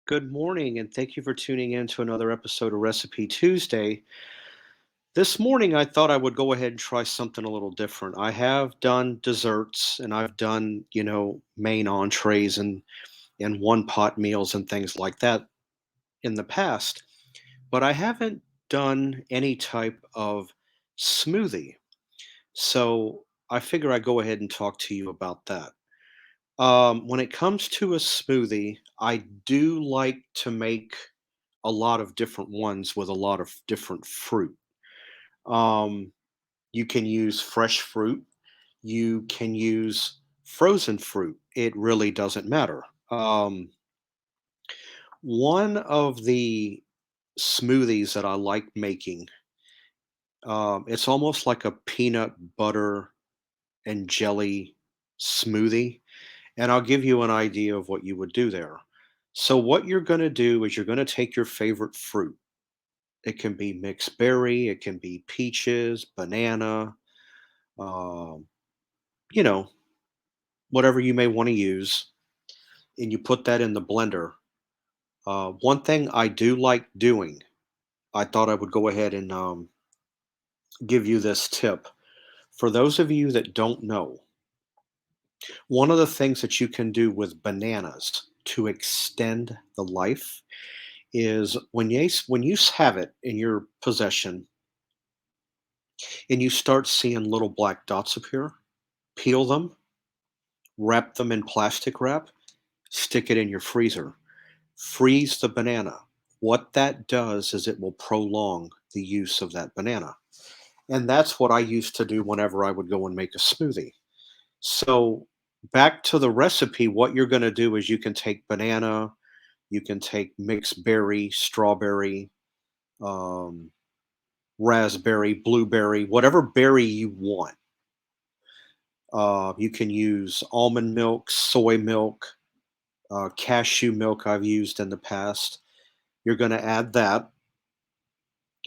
Good morning, and thank you for tuning in to another episode of Recipe Tuesday. This morning, I thought I would go ahead and try something a little different. I have done desserts and I've done, main entrees and one pot meals and things like that in the past, but I haven't done any type of smoothie. So I figure I go ahead and talk to you about that. When it comes to a smoothie, I do like to make a lot of different ones with a lot of different fruit. Um, you can use fresh fruit, you can use frozen fruit. It really doesn't matter. One of the smoothies that I like making, it's almost like a peanut butter and jelly smoothie. And I'll give you an idea of what you would do there. So, what you're going to do is you're going to take your favorite fruit. It can be mixed berry, it can be peaches, banana, um, you know, whatever you may want to use, and you put that in the blender. One thing I do like doing, I thought I would go ahead and give you this tip. For those of you that don't know, one of the things that you can do with bananas to extend the life is when you have it in your possession and you start seeing little black dots appear, peel them, wrap them in plastic wrap, stick it in your freezer. Freeze the banana. What that does is it will prolong the use of that banana. And that's what I used to do whenever I would go and make a smoothie. So, back to the recipe, what you're going to do is you can take banana, you can take mixed berry, strawberry, um, raspberry, blueberry, whatever berry you want. You can use almond milk, soy milk, cashew milk I've used in the past. You're going to add that,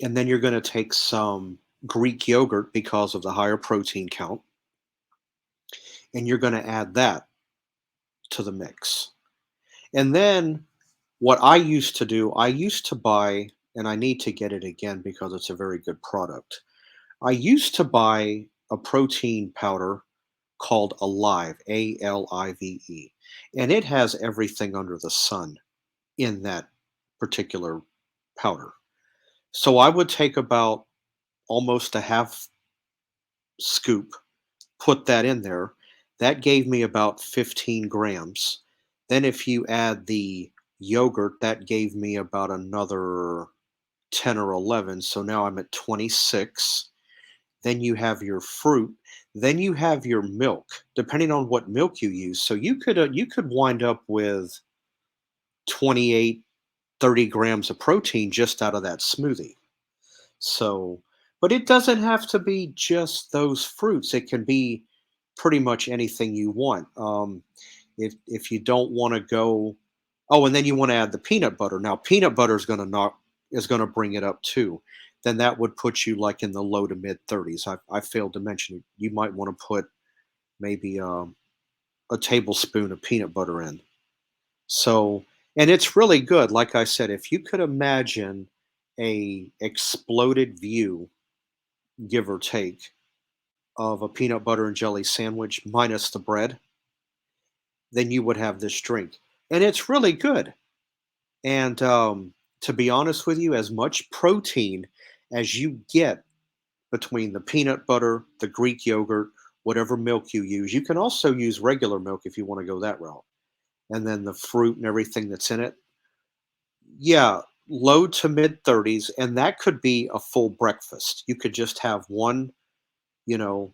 and then you're going to take some Greek yogurt because of the higher protein count, and you're going to add that to the mix. And then what I used to do, I used to buy, and I need to get it again because it's a very good product. I used to buy a protein powder called Alive, Alive, and it has everything under the sun in that particular powder. So I would take about almost a half scoop, put that in there. That gave me about 15 grams. Then, if you add the yogurt, that gave me about another 10 or 11. So now I'm at 26. Then you have your fruit. Then you have your milk, depending on what milk you use. So you could wind up with 28, 30 grams of protein just out of that smoothie. So, but it doesn't have to be just those fruits. It can be pretty much anything you want. If you don't want to go, oh, and then you want to add the peanut butter. Now, peanut butter is going to bring it up too. Then that would put you like in the low to mid 30s. I failed to mention you might want to put maybe a tablespoon of peanut butter in. So, and it's really good. Like I said, if you could imagine a exploded view, give or take, of a peanut butter and jelly sandwich minus the bread, then you would have this drink. And it's really good. And to be honest with you, as much protein as you get between the peanut butter, the Greek yogurt, whatever milk you use, you can also use regular milk if you want to go that route. And then the fruit and everything that's in it. Yeah, low to mid 30s. And that could be a full breakfast. You could just have one, you know,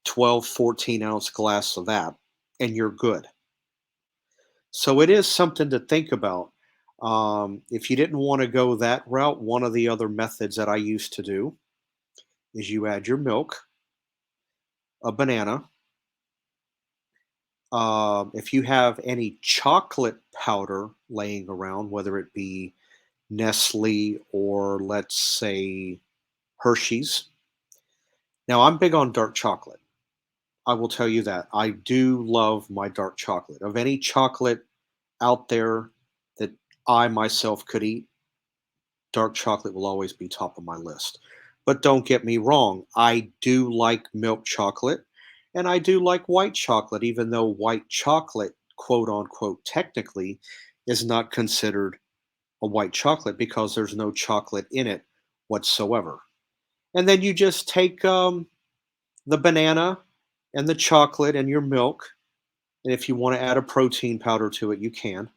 12, 14-ounce glass of that, and you're good. So it is something to think about. If you didn't want to go that route, one of the other methods that I used to do is you add your milk, a banana. If you have any chocolate powder laying around, whether it be Nestle or let's say Hershey's. Now, I'm big on dark chocolate. I will tell you that. I do love my dark chocolate. Of any chocolate out there that I myself could eat, dark chocolate will always be top of my list. But don't get me wrong, I do like milk chocolate and I do like white chocolate, even though white chocolate, quote unquote, technically is not considered a white chocolate because there's no chocolate in it whatsoever. And then you just take the banana and the chocolate and your milk. And if you want to add a protein powder to it, you can,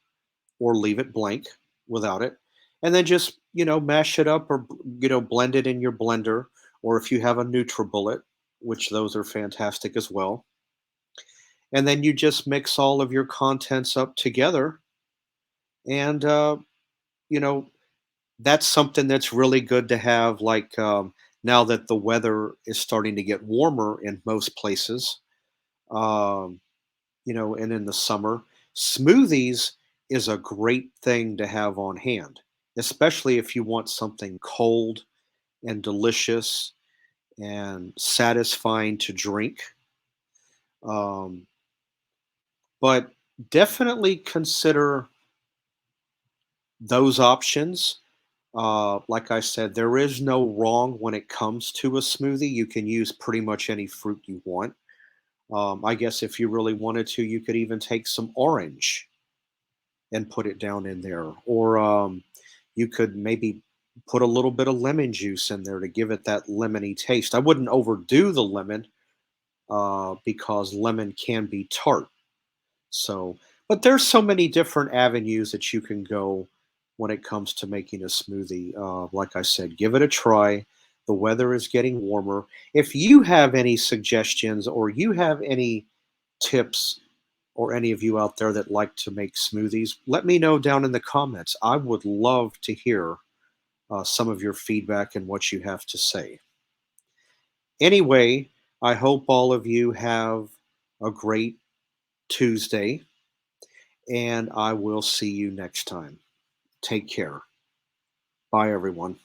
or leave it blank without it. And then just, mash it up or, blend it in your blender. Or if you have a NutriBullet, which those are fantastic as well. And then you just mix all of your contents up together. And, you know, that's something that's really good to have. Like now that the weather is starting to get warmer in most places, um, and in the summer, smoothies is a great thing to have on hand, especially if you want something cold and delicious and satisfying to drink. Um, but definitely consider those options. Like I said, there is no wrong when it comes to a smoothie. You can use pretty much any fruit you want. I guess if you really wanted to, you could even take some orange and put it down in there. Or you could maybe put a little bit of lemon juice in there to give it that lemony taste. I wouldn't overdo the lemon because lemon can be tart. So, but there's so many different avenues that you can go when it comes to making a smoothie. Like I said, give it a try. The weather is getting warmer. If you have any suggestions or you have any tips, or any of you out there that like to make smoothies, let me know down in the comments. I would love to hear some of your feedback and what you have to say. Anyway, I hope all of you have a great Tuesday, and I will see you next time. Take care. Bye, everyone.